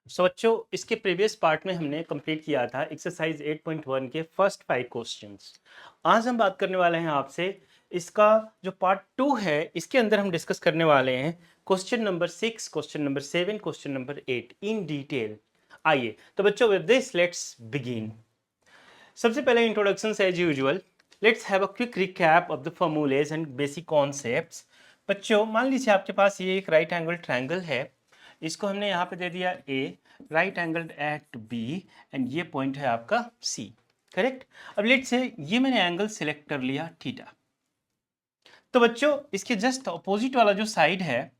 सो बच्चों, इसके previous part में हमने कंप्लीट किया था एक्सरसाइज 8.1 के फर्स्ट 5 क्वेश्चंस। आज हम बात करने वाले हैं आपसे इसका जो पार्ट 2 है, इसके अंदर हम डिस्कस करने वाले हैं question number 6, question number 7, question number 8 in detail. आइए तो बच्चों, विद दिस लेट्स बिगिन। सबसे पहले introduction as usual, let's have a quick recap of the formulas and basic concepts. बच्चों, मान लीजिए आपके पास ये एक राइट एंगल ट्रायंगल है, इसको हमने यहाँ पे दे दिया A, right angle at B, and ये पॉइंट है आपका सी। करेक्ट। अब लेट्स से ये मैंने एंगल सिलेक्ट कर लिया थीटा। तो बच्चों, इसके जस्ट अपोजिट वाला जो साइड है,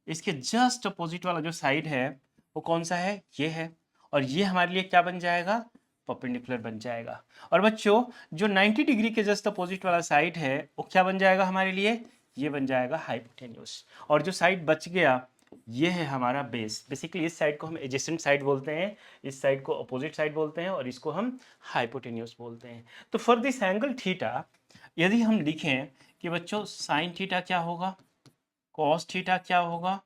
इसके जस्ट अपोजिट वाला जो साइड है वो कौन सा है? ये है। और ये हमारे लिए क्या बन जाएगा? परपेंडिकुलर बन जाएगा। और बच्चों, जो 90 डिग्री के जस्ट अपोजिट वाला साइड है वो क्या बन जाएगा हमारे लिए? ये बन जाएगा हाइपोटेन्यूस। और जो साइड बच गया ये है हमारा बेस। बेसिकली इस साइड को हम एडजेसेंट साइड बोलते हैं, इस साइड को अपोजिट साइड बोलते हैं, और इसको हम हाइपोटेन्यूस बोलते हैं। तो फॉर दिस एंगल थीटा यदि हम लिखें कि बच्चों साइन थीटा क्या होगा, कॉस थीटा क्या होगा,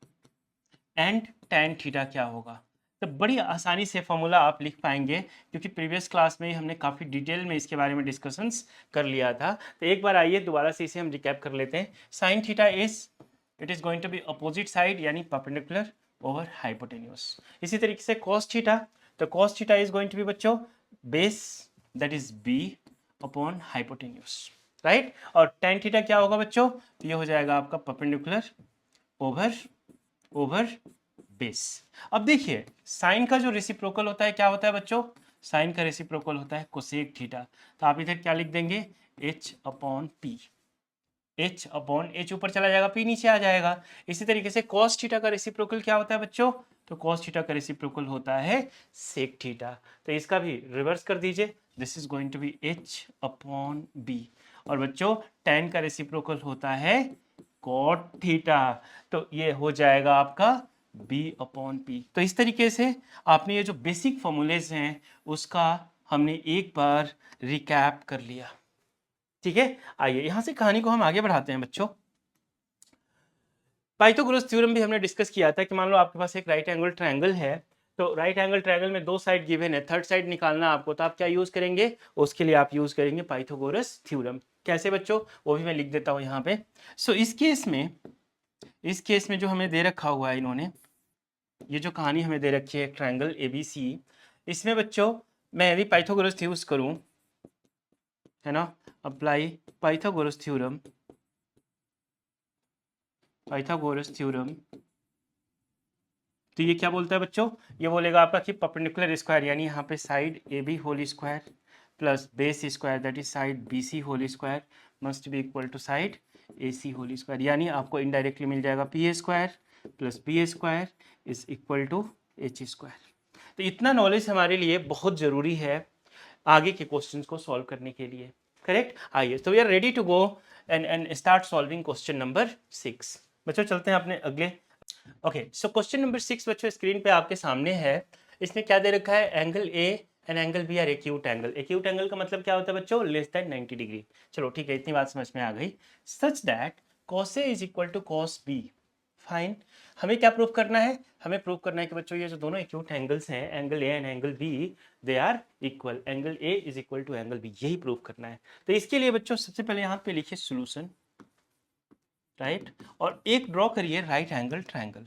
एंड टेन थीटा क्या होगा, तो बड़ी आसानी से फॉर्मूला आप लिख पाएंगे, क्योंकि प्रीवियस क्लास में ही हमने काफ़ी डिटेल में इसके बारे में डिस्कशंस कर लिया था। तो एक बार आइए दोबारा से इसे हम रिकैप कर लेते हैं। Sine theta it is going to be opposite side यानी परपेंडिकुलर ओवर हाइपोटेन्यूस। इसी तरीके से कॉस थीटा, तो cos theta is going to be बच्चों base, that is B upon hypotenuse, right. और टेन थीटा क्या होगा बच्चों? तो ये हो जाएगा आपका परपेंडिकुलर ओवर ओवर बेस। अब देखिए, साइन का जो रेसिप्रोकल होता है क्या होता है बच्चों? साइन का रेसिप्रोकल होता है कोसेक थीटा। तो आप इधर क्या लिख देंगे? h upon P. h upon h ऊपर चला जाएगा, p नीचे आ जाएगा। इसी तरीके से cos थीटा का रेसिप्रोकल क्या होता है बच्चों? तो cos थीटा का रेसिप्रोकल होता है sec थीटा। तो इसका भी रिवर्स कर दीजिए, this is going to be h upon b। और बच्चों, tan का रेसिप्रोकल होता है cot थीटा, तो ये हो जाएगा आपका b अपॉन p। तो इस तरीके से आपने ये जो बेसिक फॉर्मूलेज हैं उसका हमने एक बार रिकैप कर लिया। ठीक है, आइए यहां से कहानी को हम आगे बढ़ाते हैं बच्चों। पाइथागोरस थ्योरम भी हमने डिस्कस किया था कि मान लो आपके पास एक राइट एंगल ट्रायंगल है, तो राइट एंगल ट्रायंगल में दो साइड गिवन है, थर्ड साइड निकालना आपको, तो आप क्या यूज करेंगे? उसके लिए आप यूज करेंगे पाइथागोरस थ्योरम। कैसे बच्चों? वो भी मैं लिख देता हूं यहाँ पे। सो इस केस में जो हमें दे रखा हुआ है इन्होंने, ये जो कहानी हमें दे रखी है ट्रायंगल एबीसी, इसमें बच्चों मैं यदि पाइथागोरस यूज करूं, है ना, apply Pythagoras theorem, Pythagoras theorem, तो ये क्या बोलता है बच्चों? ये बोलेगा आपका कि परपेंडिकुलर स्क्वायर यानी यहाँ पे side A B whole square plus base square that is side B C whole square must be equal to side A C whole square. यानी आपको इनडायरेक्टली मिल जाएगा P A square plus B A square is equal to H square. तो इतना knowledge हमारे लिए बहुत ज़रूरी है आगे के क्वेश्चंस को सॉल्व करने के लिए। करेक्ट। आइए, तो we are ready to go and start solving question number 6। बच्चों चलते हैं अपने अगले। ओके, सो क्वेश्चन नंबर 6 बच्चों स्क्रीन पे आपके सामने है। इसमें क्या दे रखा है? Angle A and angle B are acute angle. Acute angle का मतलब क्या होता है बच्चों? Less than 90 degree. चलो ठीक है, इतनी बात समझ में आ गई। Such that cos A is equal to cos B। Fine. हमें क्या प्रूव करना है? हमें प्रूव करना है कि बच्चों ये जो दोनों एक्यूट एंगल्स हैं, angle A and angle B, they are equal. Angle A is equal to angle B, यही प्रूव करना है। तो इसके लिए बच्चों सबसे पहले यहाँ पे लिखिए सोल्यूशन, राइट। और एक ड्रॉ करिए राइट एंगल ट्रायंगल।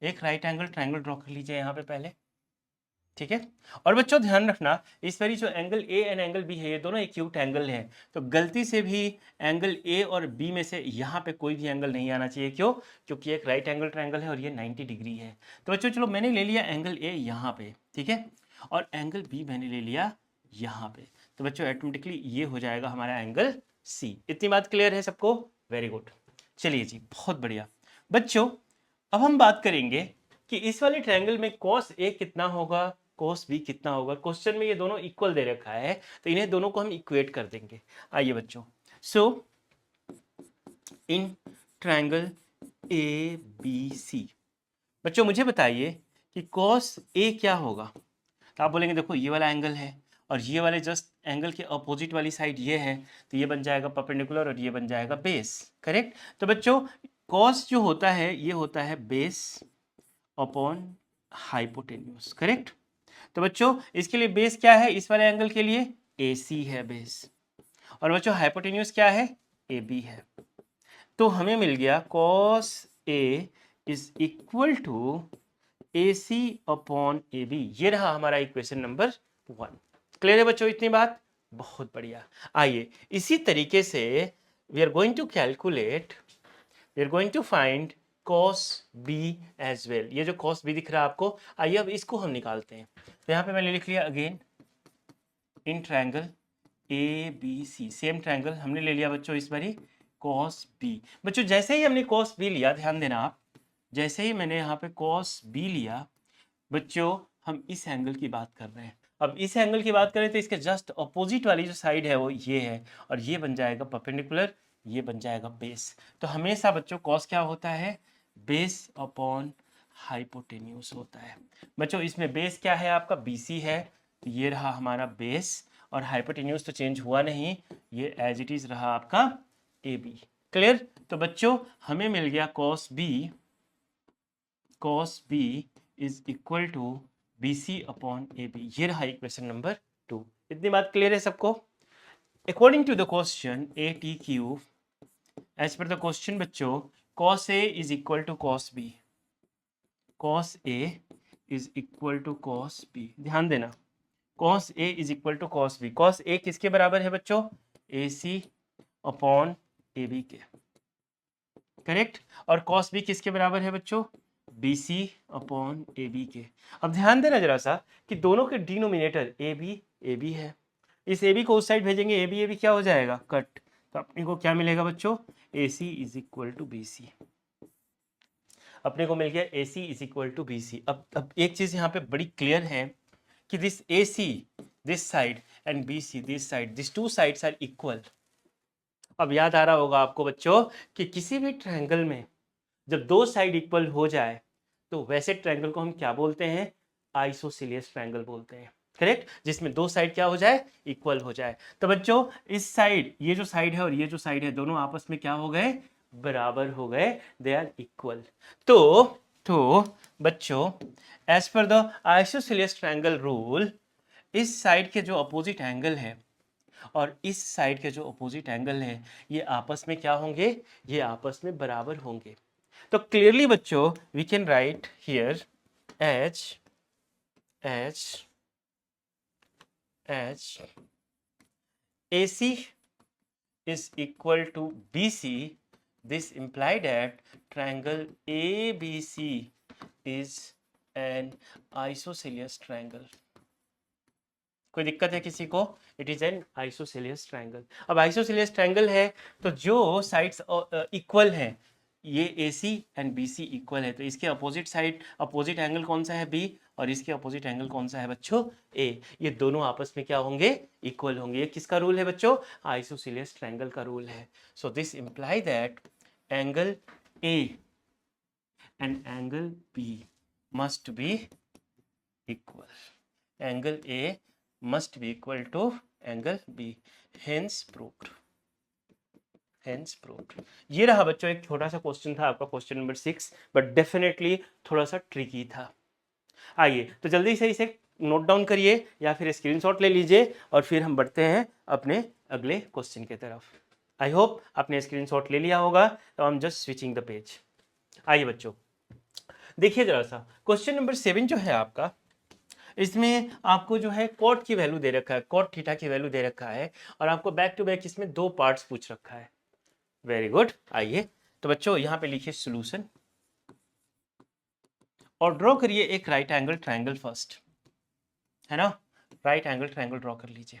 एक राइट एंगल ट्रायंगल ड्रॉ कर लीजिए यहाँ पे पहले। ठीक है। और बच्चों ध्यान रखना, इस वाली जो angle A and angle B है ये दोनों एक्यूट एंगल हैं, तो गलती से भी एंगल ए और बी में से यहाँ पे कोई भी एंगल नहीं आना चाहिए। क्यों? क्योंकि एक राइट एंगल ट्रायंगल है और ये 90 डिग्री है। तो बच्चों चलो, मैंने ले लिया एंगल ए यहाँ पे, ठीक है, और एंगल बी मैंने ले लिया यहाँ पे। तो बच्चों ऑटोमेटिकली ये हो जाएगा हमारा एंगल सी। इतनी बात क्लियर है सबको? Very good. चलिए जी, बहुत बढ़िया। बच्चों अब हम बात करेंगे कि इस वाले ट्रायंगल में cos A कितना होगा, cos B कितना होगा। क्वेश्चन में ये दोनों इक्वल दे रखा है, तो इन्हें दोनों को हम इक्वेट कर देंगे। आइए बच्चों, सो इन ट्रायंगल ABC, बच्चों मुझे बताइए कि cos A क्या होगा। तो आप बोलेंगे देखो ये वाला एंगल है और ये वाले जस्ट एंगल के अपोजिट वाली साइड ये है, तो ये बन जाएगा परपेंडिकुलर और ये बन जाएगा बेस। करेक्ट। तो बच्चों cos जो होता है ये होता है बेस अपॉन हाइपोटेन्यूज। करेक्ट। तो बच्चों इसके लिए बेस क्या है, इस वाले एंगल के लिए AC है बेस, और बच्चों हाइपोटेन्यूज क्या है, AB है। तो हमें मिल गया cos A is equal to AC upon AB। ये रहा हमारा इक्वेशन नंबर 1। क्लियर है बच्चों इतनी बात? बहुत बढ़िया। आइए इसी तरीके से we are going to calculate, we are going to find cos B as well. ये जो cos B दिख रहा है आपको, आइए अब इसको हम निकालते हैं। तो यहाँ पे मैंने लिख लिया again in triangle ABC, same triangle हमने ले लिया बच्चों इस बारी cos B। बच्चों जैसे ही हमने cos B लिया, ध्यान देना आप, जैसे ही मैंने यहाँ पे cos B लिया बच्चों, हम इस एंगल की बात कर रहे हैं। अब इस एंगल की बात करें तो इसके जस्ट अपोजिट वाली जो साइड है वो ये है, और ये बन जाएगा परपेंडिकुलर, ये बन जाएगा बेस। तो हमेशा बच्चों कॉस क्या होता है, बेस अपॉन हाइपोटेन्यूज होता है। बच्चों इसमें बेस क्या है आपका, BC है, तो ये रहा हमारा बेस, और हाइपोटेन्यूज तो चेंज हुआ नहीं, ये एज इट इज रहा आपका AB। क्लियर? तो बच्चों हमें मिल गया cos B is equal to BC upon AB। ये रहा इक्वेशन नंबर 2। इतनी बात क्लियर है सबको? According to the question ATQ, as per the question बच्चों, cos A is equal to cos B, cos A is equal to cos B। ध्यान देना, cos A is equal to cos B। cos A किसके बराबर है बच्चों, AC upon AB के। Correct. और cos B किसके बराबर है बच्चों, BC अपॉन AB के। अब ध्यान देना जरा सा कि दोनों के डिनोमिनेटर AB है, इस AB को उस साइड भेजेंगे, AB क्या हो जाएगा, कट। तो अपने को क्या मिलेगा बच्चों, AC is equal to BC। अपने को मिल गया AC is equal to BC। अब एक चीज यहाँ पे बड़ी क्लियर है कि this AC this side and BC this side, this two sides are equal. अब याद आ रहा होगा आपको बच्चों कि किसी भी ट्रायंगल में जब दो साइड इक्वल हो जाए तो वैसे ट्रायंगल को हम क्या बोलते हैं, आइसोसेलियस ट्रायंगल बोलते हैं। करेक्ट, जिसमें दो साइड क्या हो जाए, इक्वल हो जाए। तो बच्चों इस साइड, ये जो साइड है और ये जो साइड है, दोनों आपस में क्या हो गए, बराबर हो गए, दे आर इक्वल। तो बच्चों as per the isosceles triangle rule, इस साइड के जो अपोजिट एंगल है और इस साइड के जो अपोजिट एंगल है, ये आपस में क्या होंगे, ये आपस में बराबर होंगे। तो क्लियरली बच्चों we can write here H AC is equal to BC, this imply that triangle ABC is an isosceles triangle। कोई दिक्कत है किसी को, it is an isosceles triangle. अब आइसोसेलियस ट्रायंगल है तो जो साइड्स इक्वल हैं, ये AC एंड BC इक्वल है, तो इसके अपोजिट साइड, अपोजिट एंगल कौन सा है, B, और इसके अपोजिट एंगल कौन सा है बच्चों, A। ये दोनों आपस में क्या होंगे, इक्वल होंगे। ये किसका रूल है बच्चों, आइसोसेलियस ट्रायंगल का रूल है। So this imply that angle A and angle B must be equal, angle A must be equal to angle B, hence proved, hence proved। ये रहा बच्चों एक छोटा सा क्वेश्चन था आपका, क्वेश्चन नंबर 6, बट डेफिनेटली थोड़ा सा ट्रिकी था। आइए तो जल्दी से इसे नोट डाउन करिए या फिर स्क्रीनशॉट ले लीजिए, और फिर हम बढ़ते हैं अपने अगले क्वेश्चन की तरफ। आई होप आपने स्क्रीनशॉट ले लिया होगा, तो I am just switching the page. आइए बच्चों देखिए जरा सा, क्वेश्चन नंबर 7 जो है आपका, इसमें आपको जो है कॉट की वैल्यू दे रखा है, कॉट थीटा की वैल्यू दे रखा है, और आपको बैक टू बैक इसमें दो पार्ट्स पूछ रखा है। Very good. आइए तो बच्चों यहाँ पे लिखिए सॉल्यूशन, और ड्रॉ करिए एक राइट एंगल ट्रायंगल फर्स्ट, है ना, राइट एंगल ट्रायंगल ड्रॉ कर लीजिए।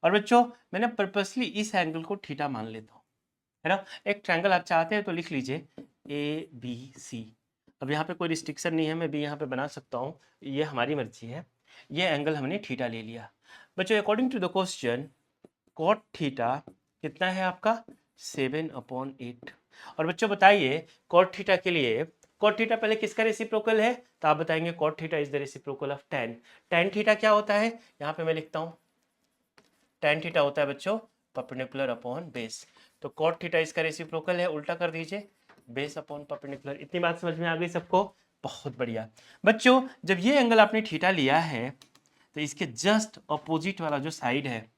और बच्चों मैंने पर्पसली इस एंगल को थीटा मान लेता हूँ, है ना। एक ट्रायंगल आप चाहते हैं तो लिख लीजिए ABC। अब यहाँ पे कोई रिस्ट्रिक्शन नहीं है, मैं भी यहाँ पे बना सकता हूँ, ये हमारी मर्जी है। ये एंगल हमने थीटा ले लिया। बच्चों according to the question cot theta कितना है आपका, 7/8। और बच्चों बताइए कॉट थीटा के लिए, कॉट थीटा पहले किसका रेसिप्रोकल है, तो आप बताएंगे cot theta is the reciprocal of tan। tan theta क्या होता है, यहाँ पे मैं लिखता हूँ, tan थीटा होता है बच्चों परपेंडिकुलर अपॉन बेस। तो कॉट थीटा इसका रेसिप्रोकल है, उल्टा कर दीजिए, बेस अपॉन परपेंडिकुलर। इतनी बात समझ में आ गई सबको? बहुत बढ़िया बच्चों, जब ये एंगल आपने थीटा लिया है तो इसके जस्ट अपोजिट वाला जो साइड है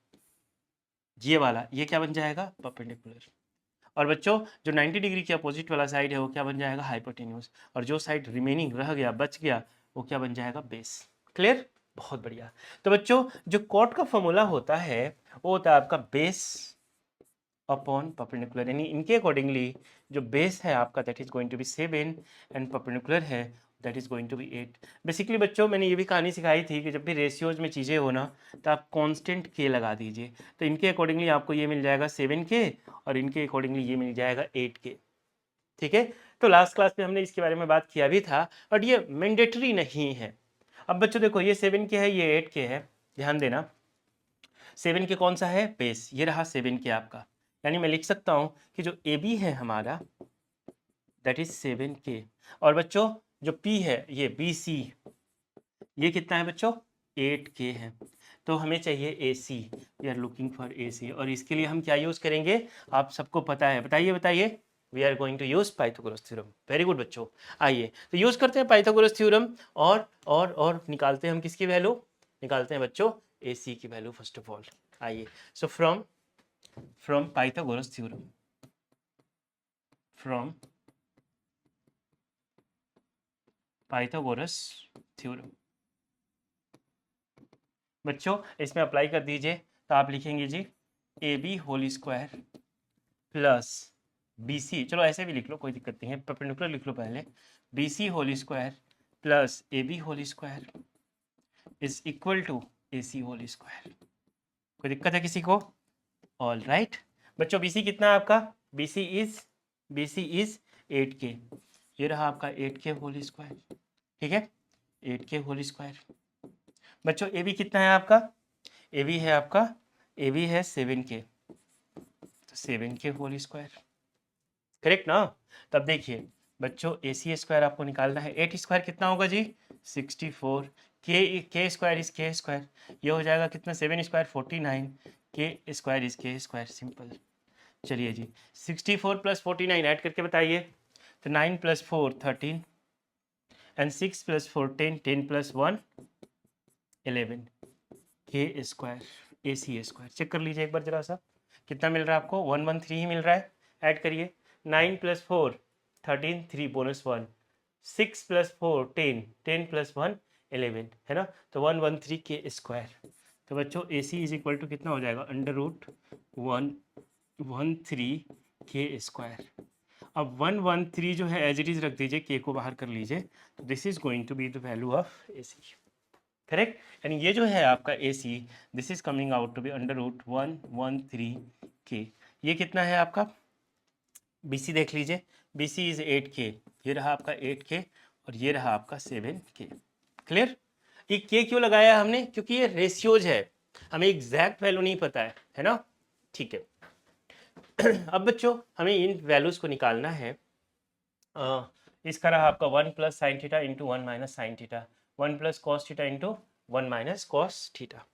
ये वाला, ये क्या बन जाएगा? परपेंडिकुलर। और बच्चों जो 90 डिग्री के अपोजिट वाला साइड है वो क्या बन जाएगा? हाइपोटेन्यूज। और जो साइड रिमेनिंग रह गया, बच गया, वो क्या बन जाएगा? बेस। क्लियर? बहुत बढ़िया। तो बच्चों जो कॉट का फॉर्मूला होता है वो होता है आपका बेस अपॉन परपेंडिकुलर, यानी इनके अकॉर्डिंगली जो बेस है आपका that is going to be 7 and perpendicular है that is going to be 8। Basically बच्चों मैंने ये भी कहानी सिखाई थी कि जब भी रेशियोज में चीज़ें हो ना तो आप कांस्टेंट के लगा दीजिए, तो इनके अकॉर्डिंगली आपको ये मिल जाएगा 7 के और इनके अकॉर्डिंगली ये मिल जाएगा 8 के। ठीक है, तो लास्ट क्लास में हमने इसके बारे में बात किया भी था, बट ये मैंडेटरी नहीं है। अब बच्चों देखो ये 7 के है, ये 8 के है, ध्यान देना 7 के कौन सा है? बेस। ये रहा 7 के आपका, यानी मैं लिख सकता हूं कि जो ए बी है हमारा दैट इज 7 के। और बच्चों जो पी है ये बी सी, ये कितना है बच्चों? 8 के है। तो हमें चाहिए A C, we are looking for A C. और इसके लिए हम क्या यूज करेंगे? आप सबको पता है, बताइए बताइए। We are going to use Pythagoras theorem. Very good बच्चों, आइए तो यूज करते हैं पाइथागोरस थ्योरम और निकालते हैं हम किसकी वैल्यू? निकालते हैं बच्चों ए सी की वैल्यू फर्स्ट ऑफ ऑल। आइए so from Pythagoras theorem, from Pythagoras theorem बच्चों इसमें अप्लाई कर दीजिए। तो आप लिखेंगे जी A B whole square plus B C, चलो ऐसे भी लिख लो कोई दिक्कत नहीं है, परपेंडिकुलर लिख लो पहले, B C whole square plus A B whole square is equal to A C whole square. कोई दिक्कत है किसी को? ऑल राइट बच्चों, बी सी कितना है आपका? बी सी इज 8 के। ये रहा आपका 8 के होल स्क्वायर। ठीक है, 8 के होल स्क्वायर। बच्चों ए बी कितना है आपका? ए बी है आपका, ए बी है 7 के, तो 7 के होल स्क्वायर। करेक्ट ना? तब देखिए बच्चों ए सी स्क्वायर आपको निकालना है। 8 स्क्वायर कितना होगा जी? 64। के स्क्वायर इज के स्क्वायर, ये हो जाएगा कितना? 7 स्क्वायर 49, के स्क्वायर इज के स्क्वायर, सिंपल। चलिए जी 64 प्लस 49 ऐड करके बताइए। तो 9 प्लस 4 13 एंड 6 प्लस 4 10, 10 प्लस 1 11 के square A C square. Check कर लीजिए एक बार जरा सा, कितना मिल रहा है आपको? 113 ही मिल रहा है। ऐड करिए 9 प्लस 4 13, 3 बोनस 1, 6 प्लस 4 10, 10 प्लस 1 11, है ना? तो 113 के स्क्वायर। तो बच्चों ए सी इज इक्वल टू कितना हो जाएगा? अंडर रूट 113 के स्क्वायर। अब 113 जो है एज इट इज रख दीजिए, के को बाहर कर लीजिए, तो this is going to be the value of A C. Correct, यानी ये जो है आपका A C this is coming out to be under root 113 के। ये कितना है आपका? बी सी देख लीजिए, बी सी इज 8 के, ये रहा आपका 8 के और ये रहा आपका 7 के। क्लियर? ये के क्यों लगाया हमने? क्योंकि ये रेशियोज है, हमें एग्जैक्ट वैल्यू नहीं पता है ना? ठीक है। अब बच्चों हमें इन वैल्यूज को निकालना है। इसका रहा आपका 1 plus sine theta into 1 minus sine theta, 1 plus cos theta into 1 minus cos theta.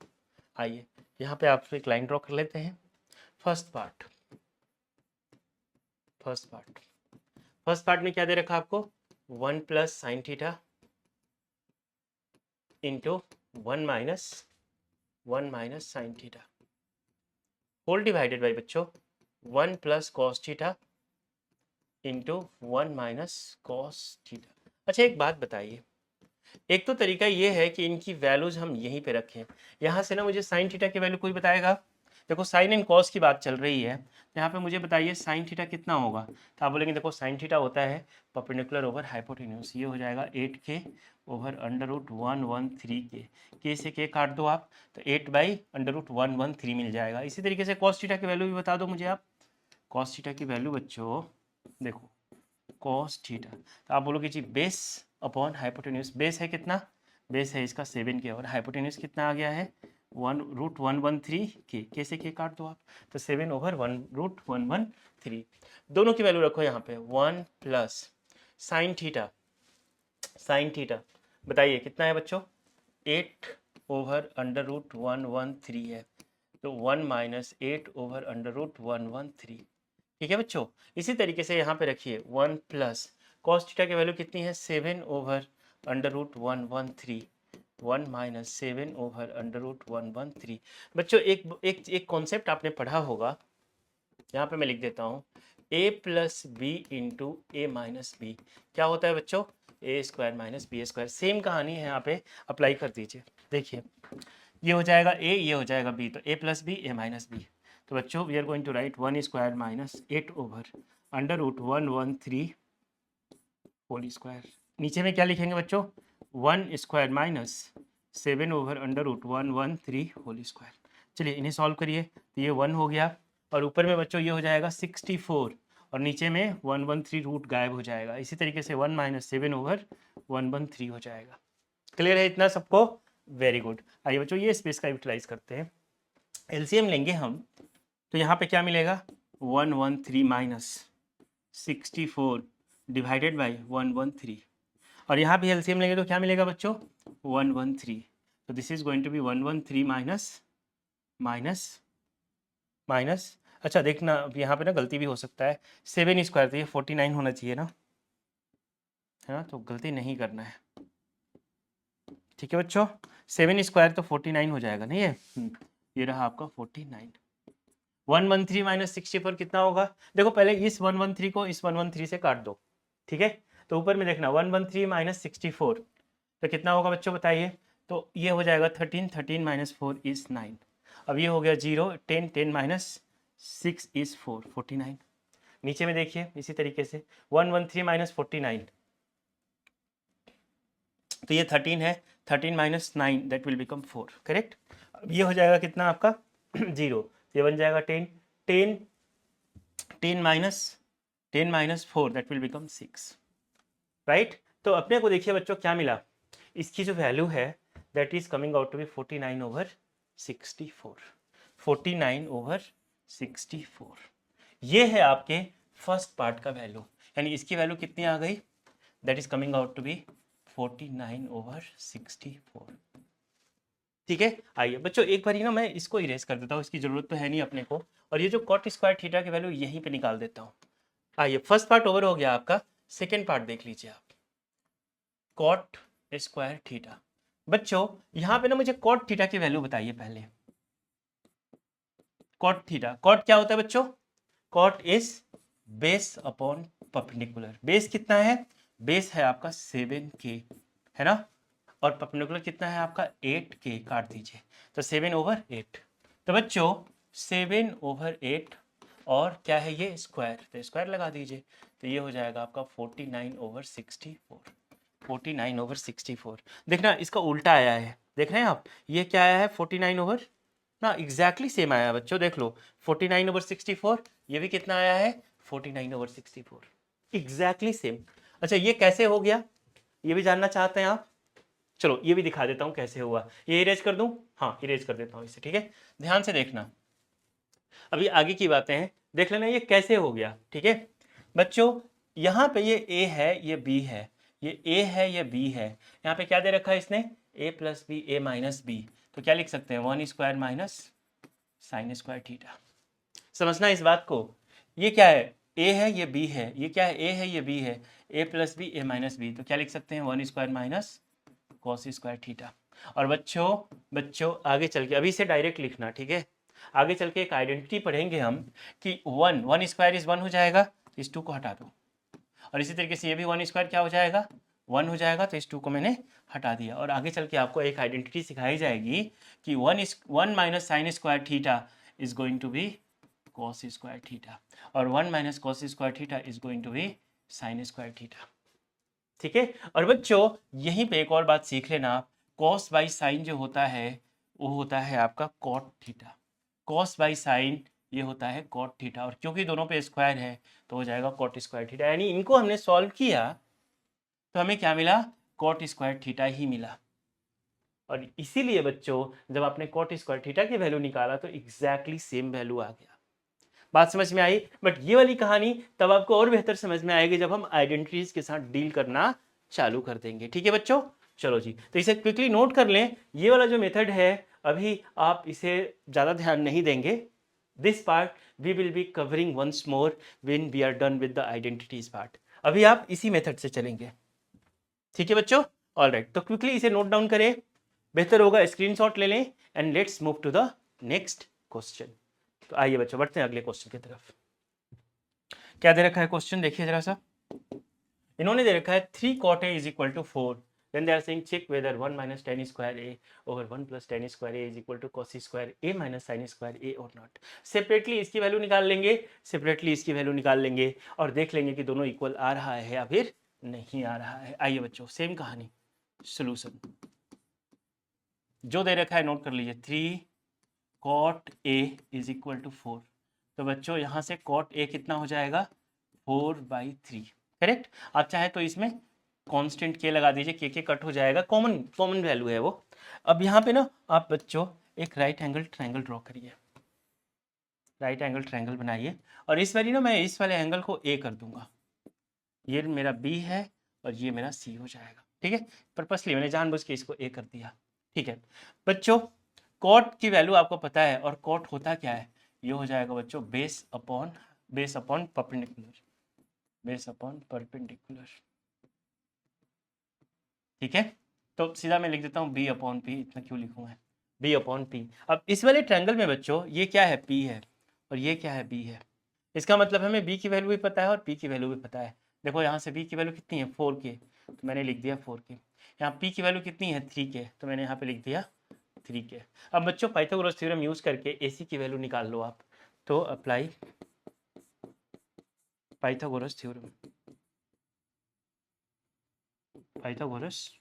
आइए यहाँ पे आप एक लाइन ड्रॉ कर लेते हैं। फर्स्ट पार्ट में क्या दे रखा आपको? 1 plus sine theta into 1 minus sine theta whole divided by बच्चों 1 plus cos theta into 1 minus cos theta. अच्छा एक बात बताइए, एक तो तरीका ये है कि इनकी वैल्यूज हम यहीं पे रखें। यहाँ से ना मुझे साइन थीटा की वैल्यू कोई बताएगा? देखो साइन एंड कॉस की बात चल रही है, तो यहाँ पे मुझे बताइए साइन थीटा कितना होगा? तो आप बोलेंगे देखो साइन थीटा होता है परपेंडिकुलर ओवर हाइपोटेन्यूज, ये हो जाएगा 8 के ओवर अंडर रूट 113 के से के काट दो आप, तो 8 बाई अंडर रूट 113 मिल जाएगा। इसी तरीके से कॉस थीटा की वैल्यू भी बता दो मुझे आप। कॉस थीटा की वैल्यू बच्चों देखो कॉस थीटा, तो आप बोलोगे जी बेस अपॉन हाइपोटेन्यूज। बेस है कितना? बेस है इसका 7 के और हाइपोटेन्यूज कितना आ गया है? 1√113 के से के काट दो आप, तो 7 ओवर 1√113। दोनों की वैल्यू रखो यहाँ पे। 1 प्लस साइन थीटा बताइए कितना है बच्चों? 8 ओवर अंडर रूट 113 है, तो 1 माइनस 8 ओवर अंडर रूट 113। ठीक है बच्चों, इसी तरीके से यहाँ पे रखिए 1 प्लस कॉस थीटा की वैल्यू कितनी है 7/√113 1 माइनस 7/√113। बच्चों एक कॉन्सेप्ट आपने पढ़ा होगा, यहाँ पे मैं लिख देता हूँ a plus B into A minus B क्या होता है बच्चों A square minus B square. Same कहानी है, यहाँ पे अप्लाई कर दीजिए। देखिए ये हो जाएगा a, ये हो जाएगा b, तो a plus B A minus B. तो बच्चों we are going to write 1 square minus 8/√113 whole square. नीचे में क्या लिखेंगे बच्चों 1 स्क्वायर माइनस 7/√113 होल स्क्वायर। चलिए इन्हें सॉल्व करिए, तो ये 1 हो गया और ऊपर में बच्चों ये हो जाएगा 64 और नीचे में 113 रूट गायब हो जाएगा। इसी तरीके से 1 माइनस 7/113 हो जाएगा। क्लियर है इतना सबको? Very good. आइए बच्चों ये स्पेस का यूटिलाइज करते हैं। एलसीएम लेंगे हम, तो यहाँ पे क्या मिलेगा 113 माइनस 64 डिवाइडेड बाई 113 और यहाँ भी एलसीएम लेंगे तो क्या मिलेगा बच्चों 113। तो this is going to be 113 minus minus minus, अच्छा देखना यहाँ पे ना गलती भी हो सकता है, 7 स्क्वायर तो ये 49 होना चाहिए ना, है ना, तो गलती नहीं करना है। ठीक है बच्चों, 7 स्क्वायर तो 49 हो जाएगा ना ये रहा आपका 49। 113 माइनस 64 कितना होगा? देखो पहले इस 113 को इस 113 से काट दो, ठीक है। तो ऊपर में देखना 113 माइनस 64 तो कितना होगा बच्चों बताइए? तो ये हो जाएगा 13, 13 माइनस 4 इज 9। अब ये हो गया 0, 10, 10 माइनस 6 इज 4, 49। नीचे में देखिए इसी तरीके से 113 माइनस 49 तो ये 13 है, 13 minus 9 that will become 4, correct. अब ये हो जाएगा कितना आपका 0, ये बन जाएगा 10, 10 10 minus 4 that will become 6, right. तो अपने को देखिए बच्चों क्या मिला, इसकी जो वैल्यू है that is coming out to be 49/64, 49/64। ये है आपके फर्स्ट पार्ट का वैल्यू, यानी इसकी वैल्यू कितनी आ गई that is coming out to be 49/64। ठीक है। आइए बच्चों एक बार ना मैं इसको इरेज कर देता हूँ, इसकी जरूरत तो है नहीं अपने को, और ये जो कॉट स्क्वायर थीटा की वैल्यू यहीं पे निकाल देता हूँ। आइए फर्स्ट पार्ट ओवर हो गया आपका, सेकेंड पार्ट देख लीजिए आप, कॉट स्क्वायर थीटा। बच्चों यहाँ पे ना मुझे कॉट थीटा की वैल्यू बताइए पहले। कॉट थीटा, कॉट क्या होता है बच्चों? Cot is base upon perpendicular. Base कितना है? बेस है आपका 7k, है ना, और परपेंडिकुलर कितना है आपका 8k, काट दीजिए तो 7/8। तो बच्चों 7/8 और क्या है ये स्क्वायर, तो स्क्वायर लगा दीजिए, तो ये हो जाएगा आपका 49/64, 49/64। देखना इसका उल्टा आया है, देख रहे हैं आप, ये क्या आया है 49 ना, एग्जैक्टली सेम आया बच्चों, देख लो 49/64, ये भी कितना आया है 49/64, एग्जैक्टली सेम। अच्छा ये कैसे हो गया, ये भी जानना चाहते हैं आप? चलो ये भी दिखा देता हूं कैसे हुआ। ये इरेज कर दूं? हाँ इरेज कर देता हूं इसे, ठीक है। ध्यान से देखना, अभी आगे की बातें हैं, देख लेना ये कैसे हो गया, ठीक है। बच्चों यहाँ पे ये a है, ये b है, ये a है, ये b है, यहाँ पे क्या दे रखा है इसने a plus B A minus B, तो क्या लिख सकते हैं 1 square minus sine square theta. समझना इस बात को, ये क्या है a है, ये b है, ये क्या है a है, ये b है, a plus B A minus B, तो क्या लिख सकते हैं 1 square minus cos square theta. और बच्चों आगे चल के, अभी से डायरेक्ट लिखना, ठीक है, आगे चल के एक आइडेंटिटी पढ़ेंगे हम कि 1 स्क्वायर इज 1 हो जाएगा, तो इस 2 को हटा दो, और इसी तरीके से ये भी 1 स्क्वायर क्या हो जाएगा 1 हो जाएगा, तो इस 2 को मैंने हटा दिया। और आगे चल के आपको एक आइडेंटिटी सिखाई जाएगी कि 1 minus sine square theta is going to be cos square theta, और 1 minus cos square theta is going to be sine square theta, ठीक है। और बच्चों यहीं पे एक और बात सीख लेना आप, कॉस बाई साइन जो होता है वो होता है आपका cot theta, cos by sine ये होता है कॉट थीटा, और क्योंकि दोनों पे स्क्वायर है तो हो जाएगा कॉट स्क्वायर थीटा, यानी इनको हमने सॉल्व किया तो हमें क्या मिला कॉट स्क्वायर थीटा ही मिला। और इसीलिए बच्चों जब आपने कॉट स्क्वायर थीटा की वैल्यू निकाला तो एग्जैक्टली सेम वैल्यू आ गया। बात समझ में आई? बट ये वाली कहानी तब आपको और बेहतर समझ में आएगी जब हम आइडेंटिटीज के साथ डील करना चालू कर देंगे, ठीक है बच्चों। चलो जी, तो इसे क्विकली नोट कर लें, ये वाला जो मेथड है अभी आप इसे ज़्यादा ध्यान नहीं देंगे, this part we will be covering once more when we are done with the identities part. अभी आप इसी मेथड से चलेंगे, ठीक है बच्चों। ऑल राइट, तो क्विकली इसे नोट डाउन करें, बेहतर होगा स्क्रीनशॉट ले लें, and let's move to the next question. तो आइए बच्चों बढ़ते हैं अगले क्वेश्चन की तरफ। क्या दे रखा है क्वेश्चन, देखिए जरा सा। इन्होंने दे रखा है 3 cot a is equal to 4, then they are saying check whether 1 minus tan square a over 1 plus tan square a is equal to cos square a minus sin square a or not। Separately इसकी value निकाल लेंगे, separately इसकी value निकाल लेंगे, और देख लेंगे कि दोनों इक्वल आ रहा है या फिर नहीं आ रहा है। आइए बच्चों सेम कहानी, सोल्यूशन जो दे रखा है नोट कर लीजिए, 3 cot a is equal to 4। तो बच्चों यहाँ से cot a कितना हो जाएगा, 4/3, करेक्ट। आप चाहे तो इसमें कांस्टेंट के लगा दीजिए, के कट हो जाएगा, कॉमन कॉमन वैल्यू है वो। अब यहाँ पे ना आप बच्चों एक राइट एंगल ट्रायंगल ड्रॉ करिए, राइट एंगल ट्रायंगल बनाइए, और इस वाली ना मैं इस वाले एंगल को ए कर दूंगा, ये मेरा बी है और ये मेरा सी हो जाएगा, ठीक है। पर्पसली मैंने जानबूझ के इसको ए कर दिया, ठीक है बच्चों। कॉट की वैल्यू आपको पता है, और कॉट होता क्या है, ये हो जाएगा बच्चों base upon perpendicular, base upon perpendicular, ठीक है। तो सीधा मैं लिख देता हूँ बी अपॉन पी, इतना क्यों लिखूँ मैं, बी अपॉन पी। अब इस वाले ट्रायंगल में बच्चों ये क्या है, पी है, और ये क्या है, बी है। इसका मतलब हमें बी की वैल्यू भी पता है और पी की वैल्यू भी पता है। देखो यहाँ से बी की वैल्यू कितनी है, 4k, तो मैंने लिख दिया 4k। यहाँ पी की वैल्यू कितनी है, 3k, तो मैंने यहाँ पे लिख दिया 3k। अब बच्चों पाइथागोरस थ्योरम यूज करके एसी की वैल्यू निकाल लो आप, तो apply Pythagoras theorem, Pythagoras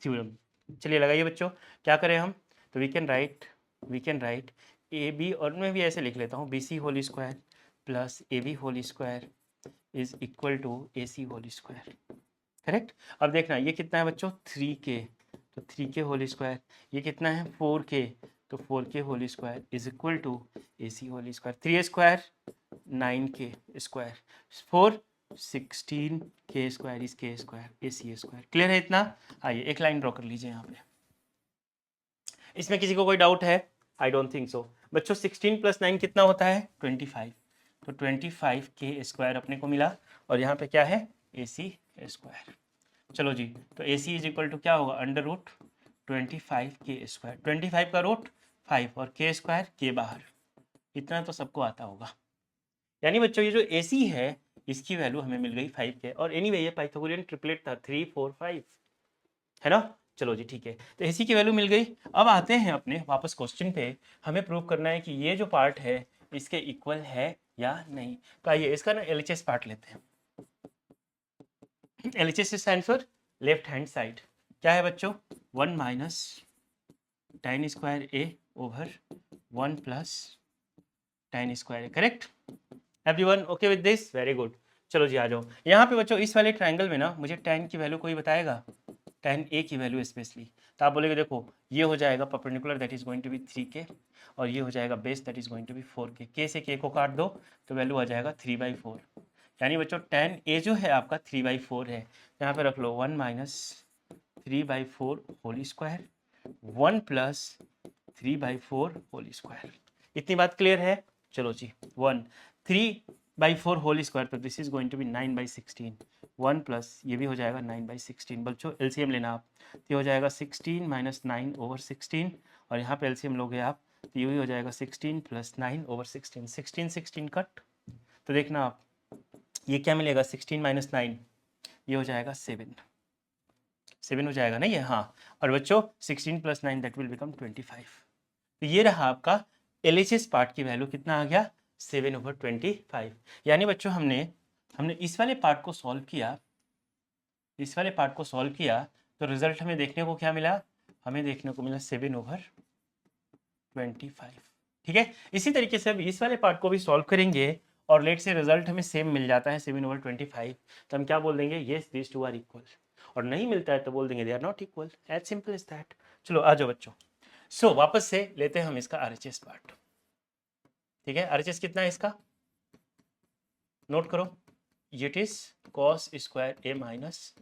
theorem. चलिए लगाइए बच्चों, क्या करें हम, तो we can write A B, और मैं भी ऐसे लिख लेता हूँ, B C whole square plus A B whole square is equal to A C whole square, correct. अब देखना ये कितना है बच्चों, 3k, तो 3k होल स्क्वायर, ये कितना है 4k, तो 4k whole square is equal to A C whole square, 3 square 9k square, 4 16k square is k square A C square. Clear है इतना। आइए एक लाइन ड्रॉ कर लीजिए यहाँ पे, इसमें किसी को कोई डाउट है, आई डोंट थिंक सो। बच्चों 16 + 9 कितना होता है, 25, तो 25k स्क्वायर अपने को मिला, और यहाँ पे क्या है, ए सी स्क्वायर। चलो जी, तो ए सी इज इक्वल टू क्या होगा, √25k स्क्वायर, 25 का रूट 5 और k स्क्वायर के बाहर, इतना तो सबको आता होगा। यानी बच्चों ये जो ए सी है इसकी वैल्यू हमें मिल गई 5k, और एनीवे ये पाइथागोरियन ट्रिपलेट था 3 4 5, है ना। चलो जी ठीक है, तो ए सी की वैल्यू मिल गई। अब आते हैं अपने वापस क्वेश्चन पे, हमें प्रूव करना है कि ये जो पार्ट है इसके इक्वल है या नहीं। तो आइए इसका ना एलएचएस पार्ट लेते हैं। LHS stands for left hand side, क्या है बच्चों, 1 minus tan square A over 1 plus tan square A, correct. Everyone okay with this, very good. चलो जी आ जाओ यहाँ पे बच्चों, इस वाले ट्रायंगल में ना मुझे tan की वैल्यू कोई बताएगा, tan a की वैल्यू स्पेशली, तो आप बोलेगे देखो ये हो जाएगा perpendicular that is going to be 3k, और ये हो जाएगा base that is going to be 4k, k से k को काट दो तो वैल्यू आ जाएगा 3/4। यानी बच्चों tan a जो है आपका 3/4 है, यहाँ पे रख लो 1 minus 3/4 whole square 1 plus 3/4 whole square. इतनी बात क्लियर है। चलो जी 1 3/4 होल स्क्वायर, तो this is going to be 9/16, 1 plus ये भी हो जाएगा 9/16। बच्चों एलसीएम लेना आप, तो ये हो जाएगा 16 - 9 ओवर 16, और यहाँ पे एलसीएम लोगे आप तो ये भी हो जाएगा 16 + 9 ओवर 16, 16 16 कट, तो देखना आप ये क्या मिलेगा, 16 - 9 ये हो जाएगा 7 हो जाएगा ना ये, हाँ। और बच्चों 16 + 9 दैट विल बिकम 25। तो ये रहा आपका एलएचएस पार्ट की वैल्यू, कितना आ गया 7/25। यानी बच्चों हमने इस वाले पार्ट को सॉल्व किया, इस वाले पार्ट को सॉल्व किया, तो रिजल्ट हमें देखने को क्या मिला, हमें देखने को मिला 7/25, ठीक है। इसी तरीके से अब इस वाले पार्ट को भी सॉल्व करेंगे, और लेट से रिजल्ट हमें सेम मिल जाता है 7/25, तो हम क्या बोल देंगे, yes these two are equal, और नहीं मिलता है तो बोल देंगे they are not equal, as simple as that. चलो आ जाओ बच्चों, सो वापस से लेते हैं हम इसका आरएचएस पार्ट, ठीक है। आरएचएस कितना है इसका, नोट करो, it is cos square A minus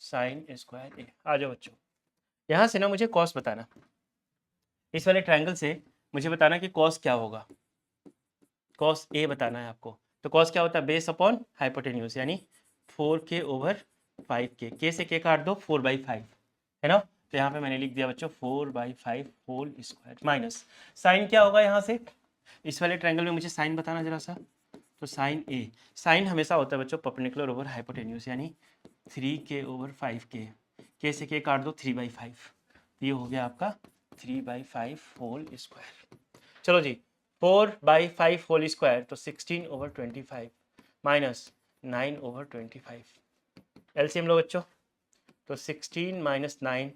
sine square A. आ जाओ बच्चों, यहाँ से ना मुझे cos बताना, इस वाले ट्रायंगल से मुझे बताना कि cos क्या होगा, cos a बताना है आपको। तो कॉस क्या होता है, बेस अपॉन हाइपोटेन्यूज, यानी 4k ओवर 5k, k से k काट दो 4/5 है ना। तो यहाँ पे मैंने लिख दिया बच्चों 4/5 होल स्क्वायर माइनस साइन क्या होगा यहाँ से, इस वाले ट्रायंगल में मुझे साइन बताना जरा सा। तो साइन ए, साइन हमेशा होता है बच्चों परपेंडिकुलर ओवर हाइपोटेन्यूज, यानी 3k ओवर 5k, k से k काट दो 3/5, ये हो गया आपका 3/5 होल स्क्वायर। चलो जी, 4/5 होल स्क्वायर तो 16 ओवर 25 माइनस 9 ओवर 25, एलसीएम लो बच्चों। तो 16 minus 9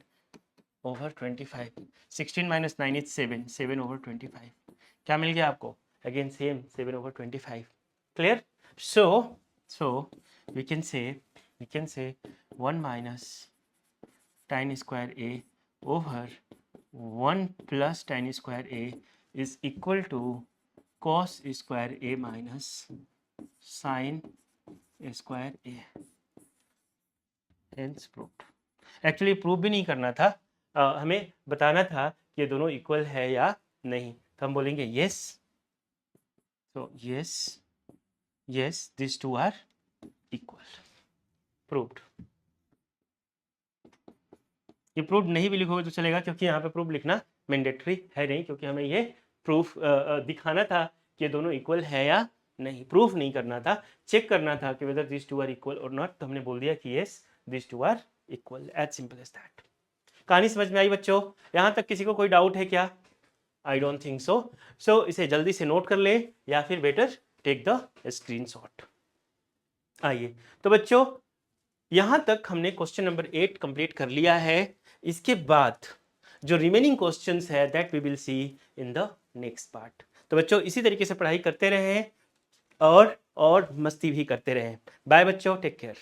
over 25, 16 minus 9 is 7, 7 over 25, क्या मिल गया आपको, again same 7 over 25, clear. So we can say 1 minus tan square a over 1 plus tan square a is equal to cos square a minus sin square a, hence proved। Actually prove भी नहीं करना था, हमें बताना था कि ये दोनों इक्वल है या नहीं, तो हम बोलेंगे yes, so yes these two are equal, proved। ये प्रूफ नहीं भी लिखोगे तो चलेगा, क्योंकि यहाँ पे प्रूफ लिखना मैंडेटरी है नहीं, क्योंकि हमें ये प्रूफ दिखाना था कि ये दोनों इक्वल है या नहीं, प्रूफ नहीं करना था, चेक करना था कि whether this two are equal और नॉट। तो हमने बोल दिया कि yes this two are equal, as simple as that. कहानी समझ में आई बच्चों, यहाँ तक किसी को कोई डाउट है क्या? I don't think so. सो इसे जल्दी से नोट कर ले या फिर बेटर टेक द स्क्रीनशॉट। आइए तो बच्चों, यहां तक हमने क्वेश्चन नंबर 8 कंप्लीट कर लिया है। इसके बाद जो रिमेनिंग क्वेश्चंस है that we will see in the next part. तो बच्चों इसी तरीके से पढ़ाई करते रहें और मस्ती भी करते रहें। बाय बच्चों, टेक केयर।